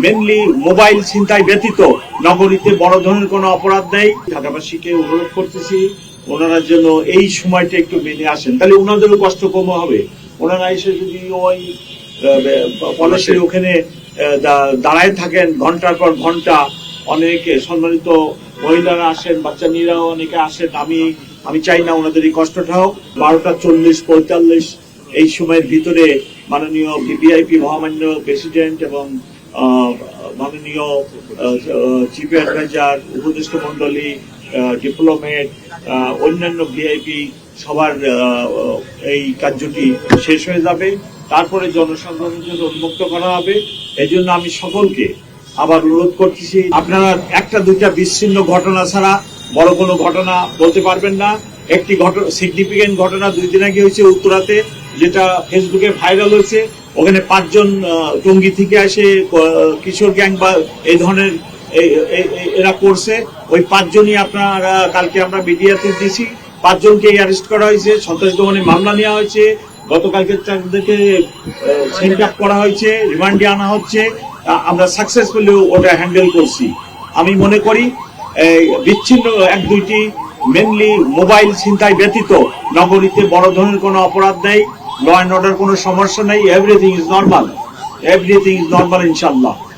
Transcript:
Mainly mobile ছিনতাই ব্যতীত নগরীতে বড় ধরনের কোনো অপরাধ নেই। ঢাকাবাসীকে অনুরোধ করতেছি ওনারা যেন এই সময়টা একটু মেনে আসেন, তাহলে ওনাদেরও কষ্ট কম হবে। ওনারা এসে যদি ওই পলাশের ওখানে দাঁড়ায় থাকেন ঘন্টার পর ঘন্টা, অনেকে সম্মানিত মহিলারা আসেন, বাচ্চা মেয়েরাও অনেকে আসেন, আমি চাই না ওনাদের এই কষ্টটা হোক। 12:40-45 এই সময়ের ভিতরে মাননীয় ভিভিআইপি মহামান্য প্রেসিডেন্ট এবং মাননীয় চিফ অ্যাডভাইজার, উপদেষ্টা মন্ডলী, ডিপ্লোমেট, অন্যান্য ভিআইপি সবার এই কার্যটি শেষ হয়ে যাবে। তারপরে জনসাধারণের জন্য উন্মুক্ত করা হবে। এই জন্য আমি সকলকে আবার অনুরোধ করতেছি, আপনারা একটা দুইটা বিচ্ছিন্ন ঘটনা ছাড়া বড় কোনো ঘটনা বলতে পারবেন না। একটি সিগনিফিকেন্ট ঘটনা 2 দিন আগে হয়েছে উত্তরাতে, যেটা ফেসবুকে ভাইরাল হয়েছে। ওখানে 5 জন টঙ্গী থেকে এসে কিশোর গ্যাং বা এই ধরনের এরা করছে। ওই 5 জনই আপনারা কালকে আমরা মিডিয়াতে দিয়েছি। 5 জনকে অ্যারেস্ট করা হয়েছে, সন্ত্রাস দমনে মামলা নেওয়া হয়েছে। গতকালকে তাদেরকে সেন্ড আপ করা হয়েছে, রিমান্ডে আনা হচ্ছে। আমরা সাকসেসফুলি ওটা হ্যান্ডেল করছি। আমি মনে করি বিচ্ছিন্ন 1-2টি মেনলি মোবাইল ছিনতাই ব্যতীত নগরীতে বড় ধরনের কোনো অপরাধ নেই, ল অ্যান্ড অর্ডার কোনো সমস্যা নেই। এভরিথিং ইজ নর্মাল ইনশাল্লাহ।